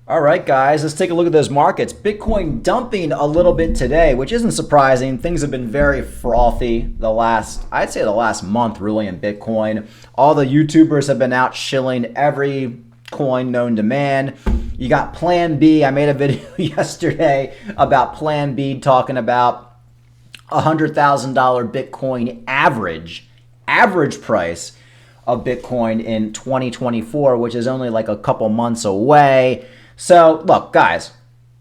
All right, guys, let's take a look at those markets. Bitcoin dumping a little bit today, which isn't surprising. Things have been very frothy I'd say the last month really in Bitcoin. All the YouTubers have been out shilling every coin known to man. You got Plan B. I made a video yesterday about Plan B talking about $100,000 Bitcoin average price of Bitcoin in 2024, which is only like a couple months away. So look, guys,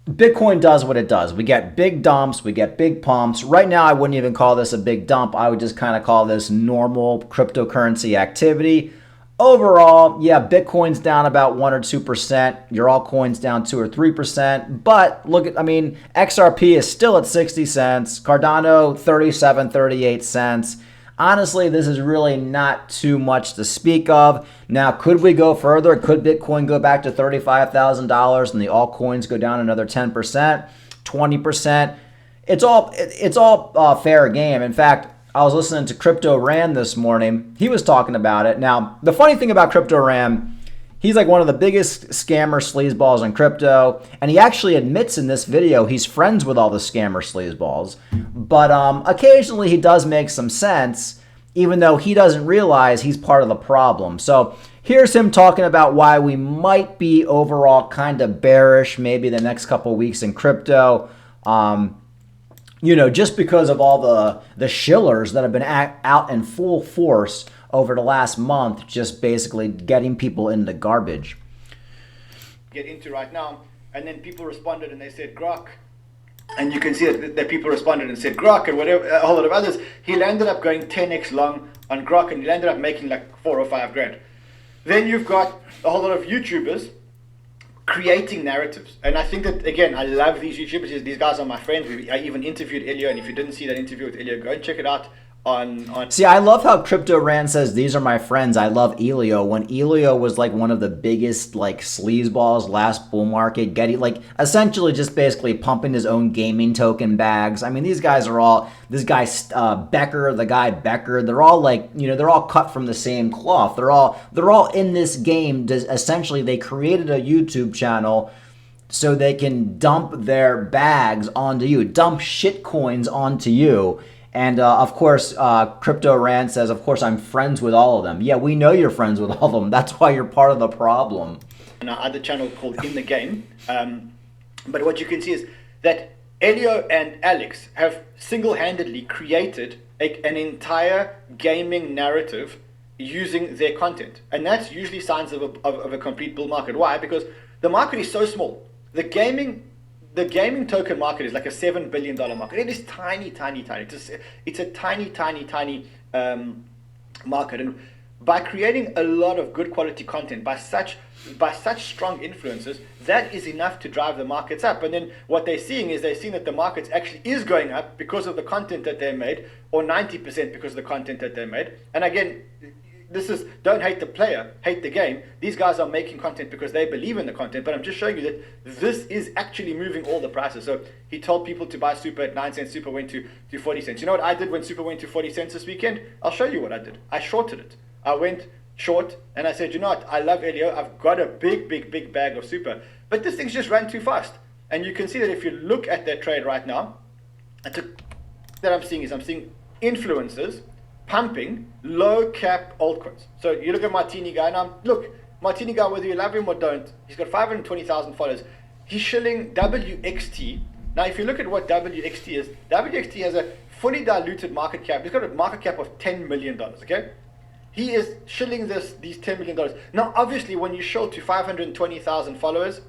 Bitcoin does what it does. We get big dumps, we get big pumps. Right now, I wouldn't even call this a big dump. I would just kind of call this normal cryptocurrency activity. Overall, yeah, Bitcoin's down about 1 or 2%. Your altcoins down 2 or 3%. But look at, XRP is still at 60 cents. Cardano, 37, 38 cents. Honestly, this is really not too much to speak of. Now, could we go further? Could Bitcoin go back to $35,000 and the altcoins go down another 10%, 20%? It's all fair game. In fact, I was listening to Crypto Ran this morning. He was talking about it. Now, the funny thing about Crypto Ran, he's like one of the biggest scammer sleazeballs in crypto, and he actually admits in this video he's friends with all the scammer sleazeballs. But occasionally he does make some sense, even though he doesn't realize he's part of the problem. So here's him talking about why we might be overall kind of bearish maybe the next couple of weeks in crypto. Just because of all the shillers that have been out in full force over the last month, just basically getting people in the garbage. Get into right now, and then people responded and they said Grok, and you can see that people responded and said Grok and whatever, a whole lot of others. He landed up going 10x long on Grok, and he landed up making like 4 or 5 grand. Then you've got a whole lot of YouTubers creating narratives, and I think that, again, I love these YouTubers. These guys are my friends. I even interviewed Elio, and if you didn't see that interview with Elio, go and check it out. See, I love how Crypto Ran says these are my friends. I love Elio. When Elio was like one of the biggest like sleazeballs last bull market, getting like essentially just basically pumping his own gaming token bags. These guys are all, this guy Becker, the guy Becker, they're all like, they're all cut from the same cloth. They're all in this game. Essentially, they created a YouTube channel so they can dump their bags onto you, dump shit coins onto you. And of course, Crypto Ran says, of course, I'm friends with all of them. Yeah, we know you're friends with all of them. That's why you're part of the problem. On our other channel called In the Game. But what you can see is that Elio and Alex have single-handedly created an entire gaming narrative using their content. And that's usually signs of a complete bull market. Why? Because the market is so small. The gaming token market is like a $7 billion market. It is tiny, tiny, tiny. It's a tiny, tiny, tiny market. And by creating a lot of good quality content by such strong influencers, that is enough to drive the markets up. And then what they're seeing is that the markets actually is going up because of the content that they made, or 90% because of the content that they made. And again, this is, don't hate the player, hate the game. These guys are making content because they believe in the content, but I'm just showing you that this is actually moving all the prices. So he told people to buy Super at 9 cents, Super went to 40 cents. You know what I did when Super went to 40 cents this weekend? I'll show you what I did. I shorted it. I went short and I said, you know what, I love Elio. I've got a big bag of Super, but this thing's just ran too fast. And you can see that if you look at that trade right now, I'm seeing influencers pumping low cap altcoins. So you look at Martini guy now. Look, Martini guy, whether you love him or don't, he's got 520,000 followers. He's shilling WXT. Now, if you look at what WXT is, WXT has a fully diluted market cap. He's got a market cap of $10 million. Okay, he is shilling these $10 million. Now, obviously, when you shill to 520,000 followers,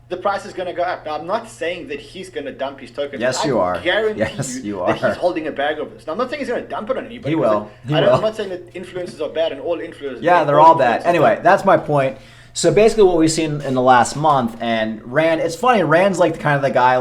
the price is going to go up. Now, I'm not saying that he's going to dump his token. Yes, you are. I guarantee you are. that he's holding a bag of this. Now, I'm not saying he's going to dump it on anybody. He will. I'm not saying that influencers are bad and all influencers. Yeah, they're all bad. Anyway, that's my point. So basically what we've seen in the last month, and Rand, it's funny, Rand's like kind of the guy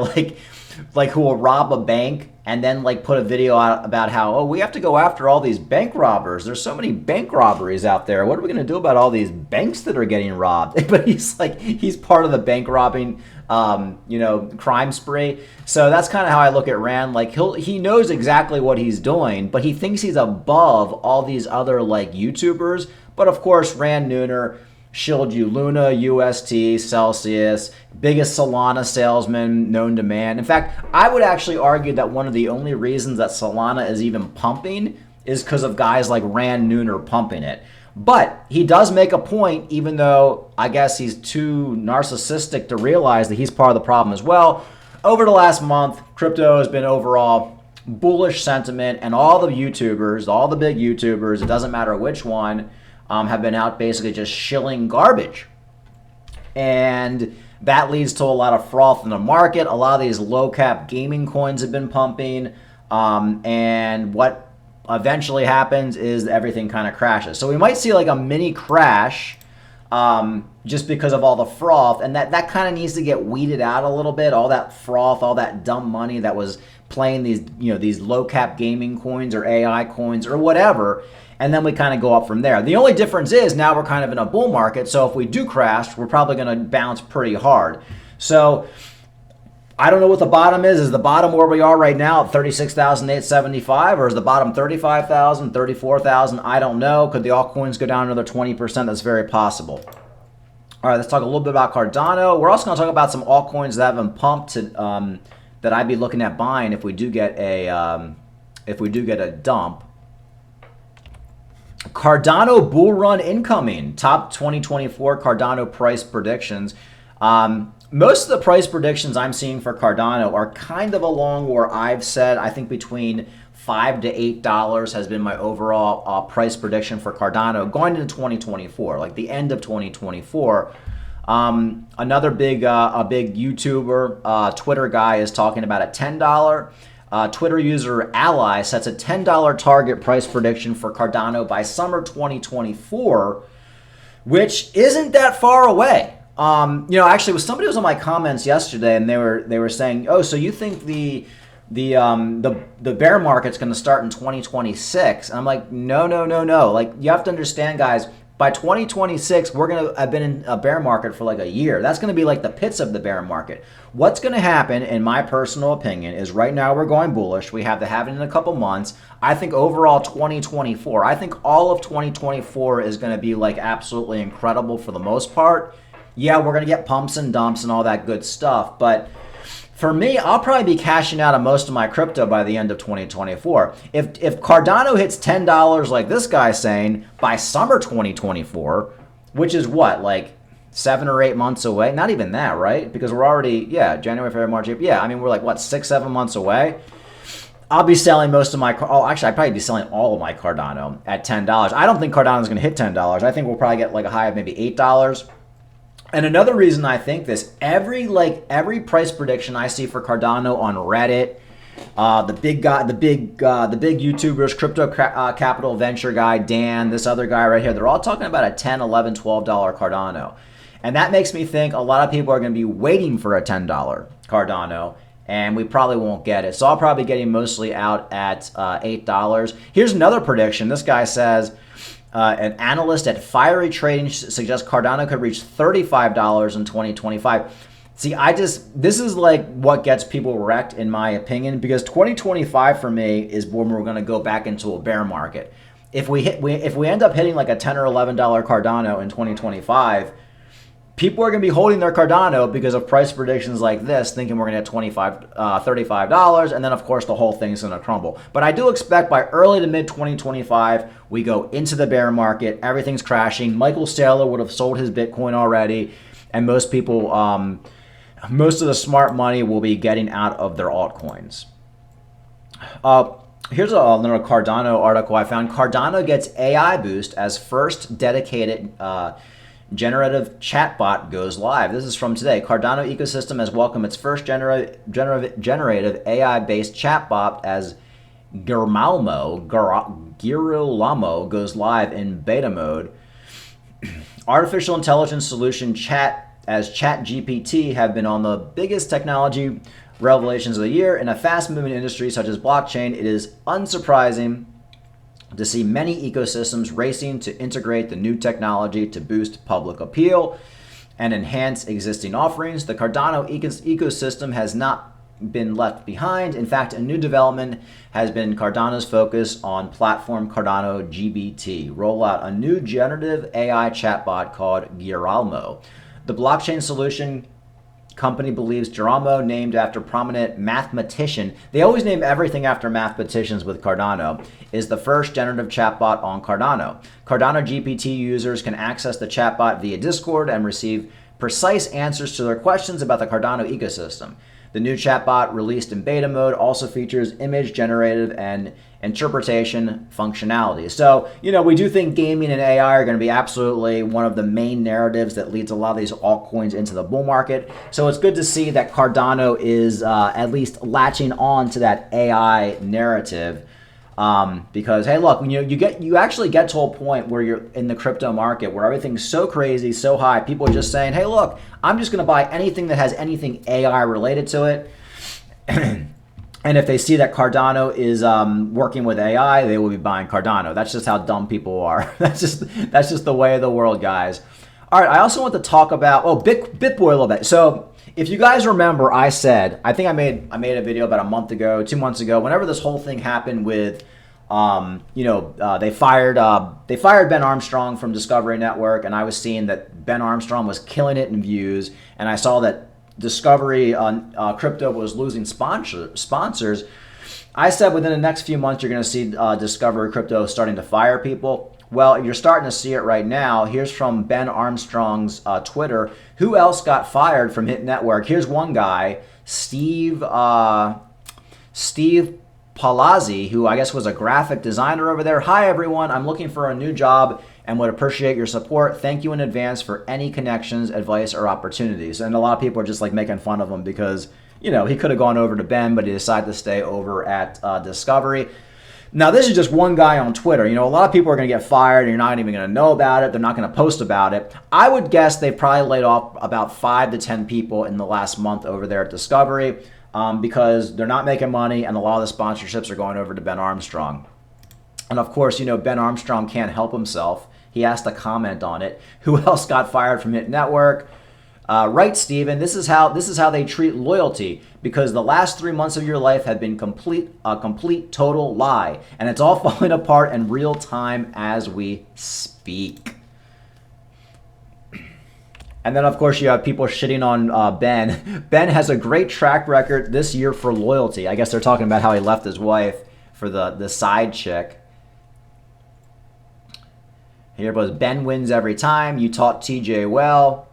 like who will rob a bank and then like put a video out about how, we have to go after all these bank robbers. There's so many bank robberies out there. What are we going to do about all these banks that are getting robbed? But he's part of the bank robbing crime spree. So that's kind of how I look at Rand. Like he knows exactly what he's doing, but he thinks he's above all these other like YouTubers. But of course, Rand Nooner shilled you Luna, UST, Celsius, biggest Solana salesman known to man. In fact, I would actually argue that one of the only reasons that Solana is even pumping is because of guys like Rand Nooner pumping it. But he does make a point, even though I guess he's too narcissistic to realize that he's part of the problem as well. Over the last month, crypto has been overall bullish sentiment, and all the YouTubers, all the big YouTubers, it doesn't matter which one, have been out basically just shilling garbage. And that leads to a lot of froth in the market. A lot of these low cap gaming coins have been pumping. And what eventually happens is everything kind of crashes. So we might see like a mini crash just because of all the froth, and that kind of needs to get weeded out a little bit. All that froth, all that dumb money that was playing these low cap gaming coins or AI coins or whatever, and then we kind of go up from there. The only difference is now we're kind of in a bull market, so if we do crash, we're probably going to bounce pretty hard. So I don't know what the bottom is. Is the bottom where we are right now at 36,875, or is the bottom 35,000, 34,000? I don't know. Could the altcoins go down another 20%? That's very possible. All right, let's talk a little bit about Cardano. We're also going to talk about some altcoins that have been pumped that I'd be looking at buying if we do get a dump. Cardano bull run incoming. Top 2024 Cardano price predictions. Most of the price predictions I'm seeing for Cardano are kind of along where I've said. I think between $5 to $8 has been my overall price prediction for Cardano going into 2024, like the end of 2024. Another big YouTuber, Twitter guy is talking about a $10. Twitter user Ally sets a $10 target price prediction for Cardano by summer 2024, which isn't that far away. Actually, somebody was on my comments yesterday, and they were saying, "Oh, so you think the bear market's going to start in 2026?" And I'm like, no. Like, you have to understand, guys. By 2026, we're going to have been in a bear market for like a year. That's going to be like the pits of the bear market. What's going to happen, in my personal opinion, is right now we're going bullish. We have the halving in a couple months. I think overall 2024, I think all of 2024 is going to be like absolutely incredible for the most part. Yeah, we're going to get pumps and dumps and all that good stuff. But for me, I'll probably be cashing out of most of my crypto by the end of 2024. If Cardano hits $10 like this guy's saying by summer 2024, which is what, like 7 or 8 months away? Not even that, right? Because we're already, January, February, March, April. Yeah, I mean, we're like, what, 6, 7 months away? I'll be selling most of my, I'd probably be selling all of my Cardano at $10. I don't think Cardano's going to hit $10. I think we'll probably get like a high of maybe $8. And another reason I think this, every price prediction I see for Cardano on Reddit, the big YouTubers, Crypto Capital Venture guy, Dan, this other guy right here, they're all talking about a $10, $11, $12 Cardano. And that makes me think a lot of people are going to be waiting for a $10 Cardano, and we probably won't get it. So I'll probably be getting mostly out at $8. Here's another prediction. This guy says, an analyst at Fiery Trading suggests Cardano could reach $35 in 2025. See, this is like what gets people wrecked in my opinion, because 2025 for me is when we're going to go back into a bear market. If we end up hitting like a $10 or $11 Cardano in 2025, people are going to be holding their Cardano because of price predictions like this, thinking we're going to get $35, and then of course the whole thing's going to crumble. But I do expect by early to mid 2025, we go into the bear market, everything's crashing. Michael Saylor would have sold his Bitcoin already, and most people, most of the smart money will be getting out of their altcoins. Here's another Cardano article I found. Cardano gets AI boost as first dedicated generative chatbot goes live. This is from today. Cardano ecosystem has welcomed its first generative AI-based chatbot as Girolamo goes live in beta mode. Artificial intelligence solution ChatGPT have been on the biggest technology revelations of the year. In a fast-moving industry such as blockchain, it is unsurprising to see many ecosystems racing to integrate the new technology to boost public appeal and enhance existing offerings. The Cardano ecosystem has not been left behind. In fact, a new development has been Cardano's focus on platform Cardano GBT. Roll out a new generative AI chatbot called Giralmo. The blockchain solution company believes Giralmo, named after prominent mathematician, they always name everything after mathematicians with Cardano, is the first generative chatbot on Cardano. Cardano GPT users can access the chatbot via Discord and receive precise answers to their questions about the Cardano ecosystem. The new chatbot, released in beta mode, also features image generative and interpretation functionality. So, we do think gaming and AI are going to be absolutely one of the main narratives that leads a lot of these altcoins into the bull market. So it's good to see that Cardano is at least latching on to that AI narrative. Because, hey, look, you actually get to a point where you're in the crypto market where everything's so crazy, so high, people are just saying, hey, look, I'm just going to buy anything that has anything AI related to it. And if they see that Cardano is working with AI, they will be buying Cardano. That's just how dumb people are. That's just the way of the world, guys. All right, I also want to talk about BitBoy a little bit. So if you guys remember, I think I made a video about a month ago, 2 months ago, whenever this whole thing happened with, they fired Ben Armstrong from Discovery Network, and I was seeing that Ben Armstrong was killing it in views, and I saw that Discovery Crypto was losing sponsors. I said within the next few months you're going to see Discovery Crypto starting to fire people. Well, you're starting to see it right now. Here's from Ben Armstrong's Twitter. Who else got fired from Hit Network? Here's one guy, Steve Palazzi, who I guess was a graphic designer over there. Hi, everyone. I'm looking for a new job and would appreciate your support. Thank you in advance for any connections, advice, or opportunities. And a lot of people are just like making fun of him because, he could have gone over to Ben, but he decided to stay over at Discovery. Now, this is just one guy on Twitter. A lot of people are going to get fired and you're not even going to know about it. They're not going to post about it. I would guess they've probably laid off about 5 to 10 people in the last month over there at Discovery because they're not making money and a lot of the sponsorships are going over to Ben Armstrong. And of course, Ben Armstrong can't help himself. He has to comment on it. Who else got fired from Hit Network? Right, Steven, this is how they treat loyalty, because the last 3 months of your life have been a complete total lie, and it's all falling apart in real time as we speak. And then, of course, you have people shitting on Ben. Ben has a great track record this year for loyalty. I guess they're talking about how he left his wife for the side chick. Here goes, Ben wins every time. You taught TJ well.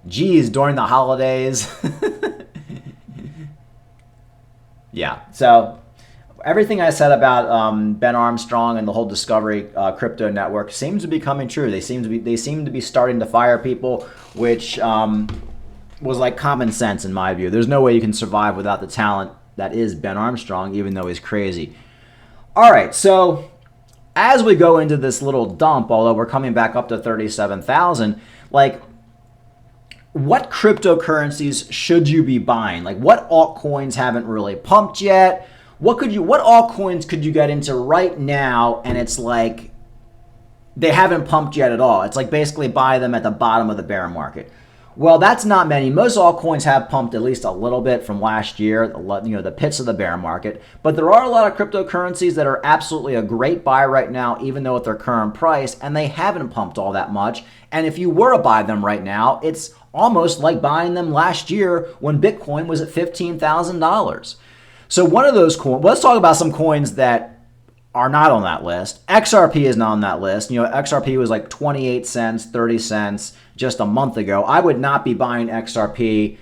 Geez, during the holidays. Yeah, so everything I said about Ben Armstrong and the whole Discovery crypto network seems to be coming true. They seem to be starting to fire people, which was like common sense in my view. There's no way you can survive without the talent that is Ben Armstrong, even though he's crazy. All right, so as we go into this little dump, although we're coming back up to 37,000, like, what cryptocurrencies should you be buying? Like, what altcoins haven't really pumped yet? What altcoins could you get into right now and it's like they haven't pumped yet at all? It's like basically buy them at the bottom of the bear market. Well, that's not many. Most altcoins have pumped at least a little bit from last year, the pits of the bear market. But there are a lot of cryptocurrencies that are absolutely a great buy right now, even though at their current price, and they haven't pumped all that much. And if you were to buy them right now, it's almost like buying them last year when Bitcoin was at $15,000. So one of those coins, let's talk about some coins that are not on that list. XRP is not on that list. XRP was like 28 cents, 30 cents just a month ago. I would not be buying XRP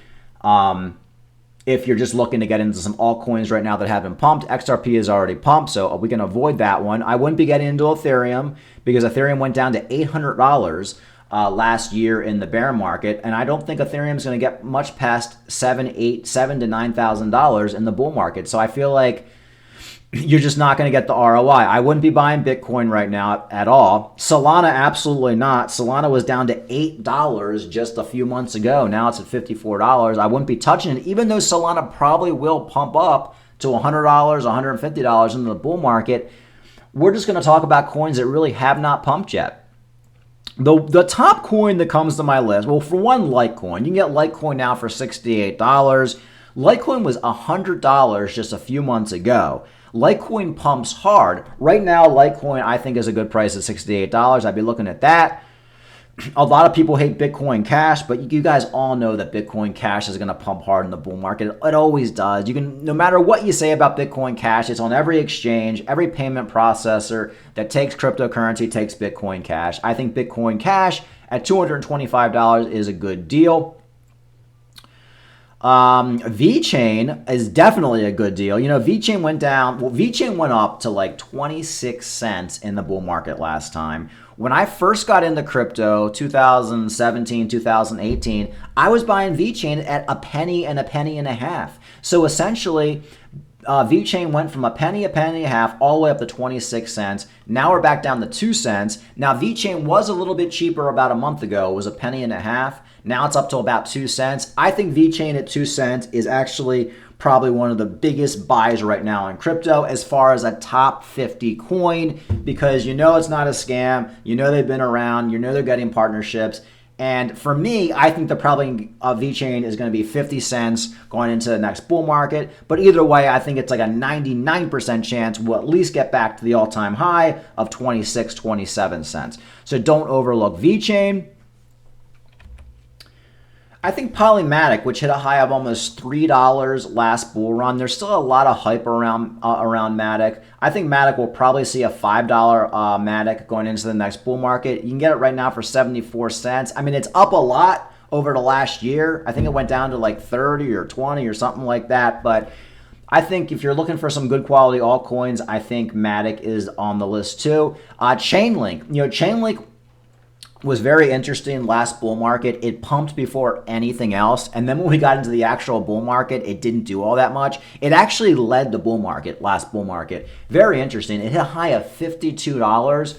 if you're just looking to get into some altcoins right now that haven't pumped. XRP is already pumped, so we can avoid that one. I wouldn't be getting into Ethereum because Ethereum went down to $800 last year in the bear market, and I don't think Ethereum is going to get much past $7,000 to $9,000 in the bull market. So I feel like you're just not going to get the ROI. I wouldn't be buying Bitcoin right now at all. Solana, absolutely not. Solana was down to $8 just a few months ago. Now it's at $54. I wouldn't be touching it, even though Solana probably will pump up to $100, $150 in the bull market. We're just going to talk about coins that really have not pumped yet. The top coin that comes to my list, well, for one, Litecoin. You can get Litecoin now for $68. Litecoin was $100 just a few months ago. Litecoin pumps hard. Right now, Litecoin I think is a good price at $68. I'd be looking at that. A lot of people hate Bitcoin Cash, but you guys all know that Bitcoin Cash is going to pump hard in the bull market. It always does. You can, no matter what you say about Bitcoin Cash, it's on every exchange, every payment processor that takes cryptocurrency takes Bitcoin Cash. I think Bitcoin Cash at $225 is a good deal. VeChain is definitely a good deal. You know, VeChain went down. Well, VeChain went up to like 26 cents in the bull market last time. When I first got into crypto, 2017, 2018, I was buying VeChain at a penny and a half. So essentially, VeChain went from a penny and a half, all the way up to 26 cents. Now we're back down to 2 cents. Now VeChain was a little bit cheaper about a month ago. It was a penny and a half. Now it's up to about 2 cents. I think VeChain at 2 cents is actually probably one of the biggest buys right now in crypto as far as a top 50 coin, because you know it's not a scam. You know they've been around. You know they're getting partnerships. And for me, I think the probably VeChain is going to be 50 cents going into the next bull market. But either way, I think it's like a 99% chance we'll at least get back to the all-time high of 26, 27 cents. So don't overlook VeChain. I think Polymatic, which hit a high of almost $3 last bull run, there's still a lot of hype around Matic. I think Matic will probably see a $5 Matic going into the next bull market. You can get it right now for 74 cents. I mean, it's up a lot over the last year. I think it went down to like 30 or 20 or something like that. But I think if you're looking for some good quality altcoins, I think Matic is on the list too. Chainlink, you know, Chainlink was very interesting last bull market. It pumped before anything else. And then when we got into the actual bull market, it didn't do all that much. It actually led the bull market, last bull market. Very interesting. It hit a high of $52.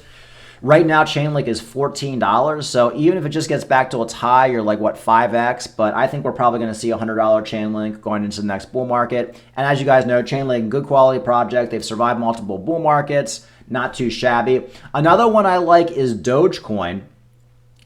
Right now, Chainlink is $14. So even if it just gets back to its high, you're like, what, 5x? But I think we're probably going to see a $100 Chainlink going into the next bull market. And as you guys know, Chainlink, good quality project. They've survived multiple bull markets. Not too shabby. Another one I like is Dogecoin.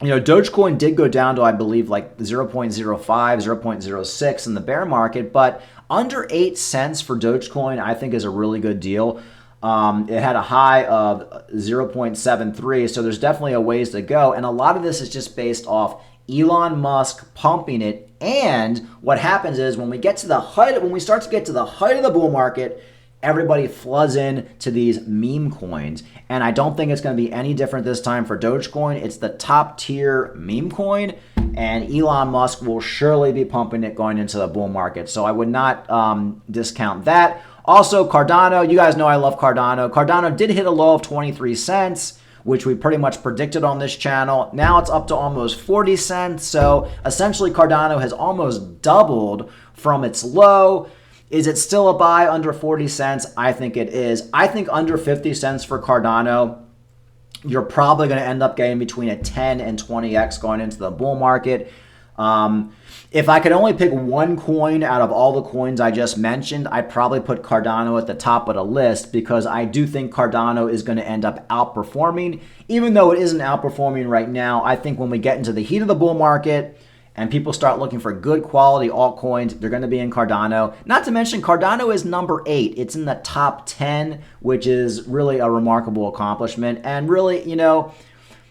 You know, Dogecoin did go down to, I believe, like 0.05, 0.06 in the bear market, but under 8 cents for Dogecoin, I think is a really good deal. It had a high of 0.73, so there's definitely a ways to go. And a lot of this is just based off Elon Musk pumping it. And what happens is when we get to the height, when we start to get to the height of the bull market, everybody floods in to these meme coins. And I don't think it's going to be any different this time for Dogecoin. It's the top tier meme coin, and Elon Musk will surely be pumping it going into the bull market. So I would not discount that. Also, Cardano, you guys know I love Cardano. Cardano did hit a low of 23 cents, which we pretty much predicted on this channel. Now it's up to almost 40 cents. So essentially Cardano has almost doubled from its low. Is it still a buy under 40 cents? I think it is. I think under 50 cents for Cardano, you're probably going to end up getting between a 10 and 20x going into the bull market. If I could only pick one coin out of all the coins I just mentioned, I'd probably put Cardano at the top of the list, because I do think Cardano is going to end up outperforming. Even though it isn't outperforming right now, I think when we get into the heat of the bull market and people start looking for good quality altcoins, they're going to be in Cardano. Not to mention, Cardano is number 8. It's in the top 10, which is really a remarkable accomplishment. And really, you know,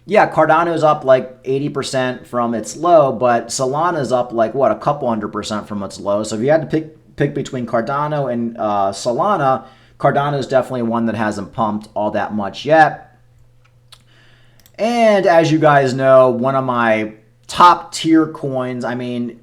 yeah, Cardano's up like 80% from its low, but Solana's up like, what, a couple 100% from its low. So if you had to pick between Cardano and Solana, Cardano's definitely one that hasn't pumped all that much yet. And as you guys know, one of my top tier coins, I mean,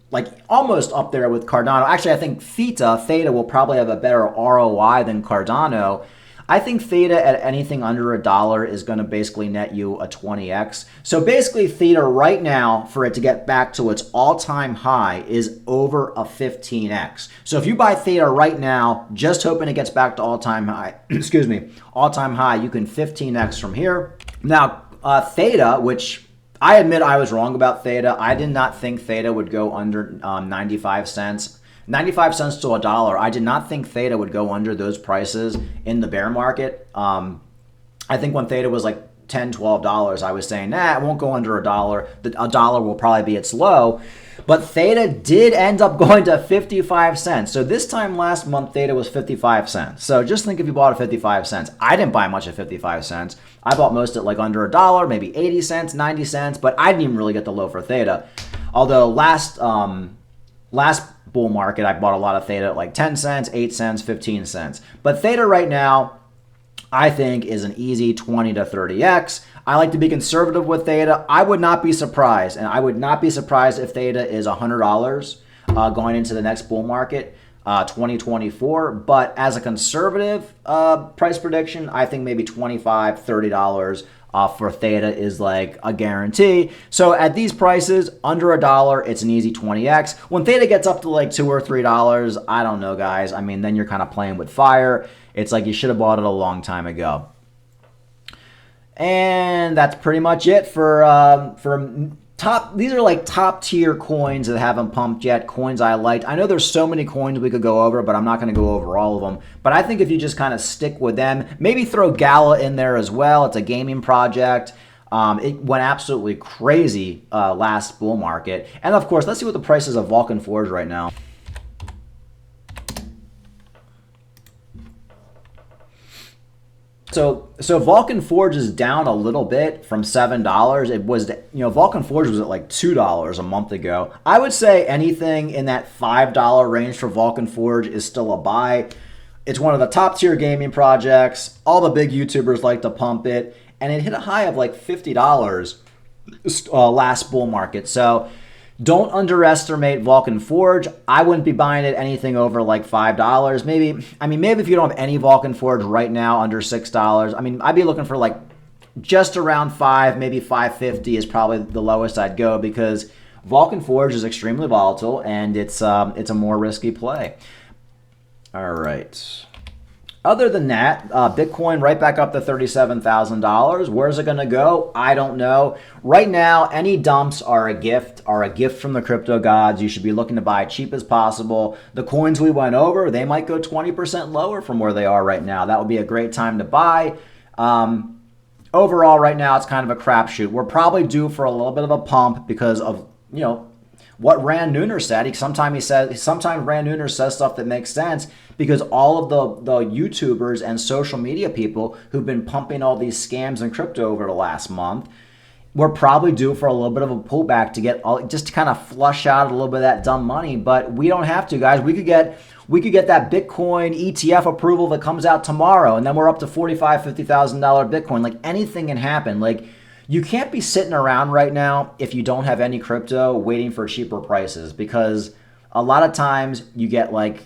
like almost up there with Cardano. Actually, I think Theta will probably have a better ROI than Cardano. I think Theta at anything under $1 is going to basically net you a 20x. So basically Theta right now, for it to get back to its all-time high, is over a 15x. So if you buy Theta right now, just hoping it gets back to all-time high, excuse me, all-time high, you can 15x from here. Now, Theta, which I admit I was wrong about Theta. I did not think Theta would go under 95 cents. 95 cents to $1. I did not think Theta would go under those prices in the bear market. I think when Theta was like $10, $12, I was saying, nah, it won't go under $1. A dollar will probably be its low. But Theta did end up going to 55 cents. So this time last month, Theta was 55 cents. So just think if you bought at 55 cents. I didn't buy much at 55 cents. I bought most at like under $1, maybe 80 cents, 90 cents, but I didn't even really get the low for Theta. Although last bull market, I bought a lot of Theta at like 10 cents, 8 cents, 15 cents. But Theta right now, I think, is an easy 20 to 30x. I like to be conservative with Theta. I would not be surprised, and I would not be surprised if Theta is $100 going into the next bull market, 2024. But as a conservative price prediction, I think maybe $25, $30 for Theta is like a guarantee. So at these prices, under $1, it's an easy 20x. When Theta gets up to like $2 or $3, I don't know, guys. I mean, then you're kind of playing with fire. It's like you should have bought it a long time ago. And that's pretty much it for top. These are like top tier coins that haven't pumped yet. Coins I liked. I know there's so many coins we could go over, but I'm not going to go over all of them. But I think if you just kind of stick with them, maybe throw Gala in there as well. It's a gaming project. It went absolutely crazy last bull market. And of course, let's see what the price is of Vulcan Forge right now. So Vulcan Forge is down a little bit from $7. It was, Vulcan Forge was at like $2 a month ago. I would say anything in that $5 range for Vulcan Forge is still a buy. It's one of the top tier gaming projects. All the big YouTubers like to pump it, and it hit a high of like $50 last bull market. So don't underestimate Vulcan Forge. I wouldn't be buying it anything over like $5. Maybe if you don't have any Vulcan Forge right now under $6, I'd be looking for like just around $5, maybe $5.50 is probably the lowest I'd go, because Vulcan Forge is extremely volatile and it's a more risky play. All right. Other than that, Bitcoin right back up to $37,000. Where's it going to go? I don't know. Right now, any dumps are a gift from the crypto gods. You should be looking to buy cheap as possible. The coins we went over, they might go 20% lower from where they are right now. That would be a great time to buy. Overall, right now, it's kind of a crapshoot. We're probably due for a little bit of a pump because of, what Rand Nooner said. Sometimes Rand Nooner says stuff that makes sense, because all of the YouTubers and social media people who've been pumping all these scams in crypto over the last month, we're probably due for a little bit of a pullback just to kind of flush out a little bit of that dumb money. But we don't have to, guys. We could get that Bitcoin ETF approval that comes out tomorrow, and then we're up to $45,000, $50,000 Bitcoin. Like, anything can happen. Like, you can't be sitting around right now if you don't have any crypto waiting for cheaper prices, because a lot of times you get like,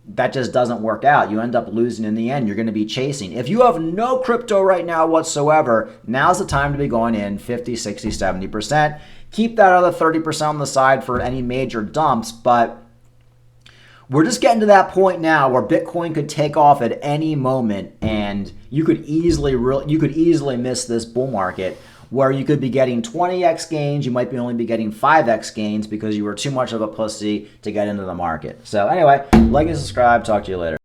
that just doesn't work out. You end up losing in the end. You're going to be chasing. If you have no crypto right now whatsoever, now's the time to be going in 50, 60, 70%. Keep that other 30% on the side for any major dumps, but we're just getting to that point now where Bitcoin could take off at any moment, and you could easily miss this bull market, where you could be getting 20x gains. You might only be getting 5x gains because you were too much of a pussy to get into the market. So anyway, like and subscribe. Talk to you later.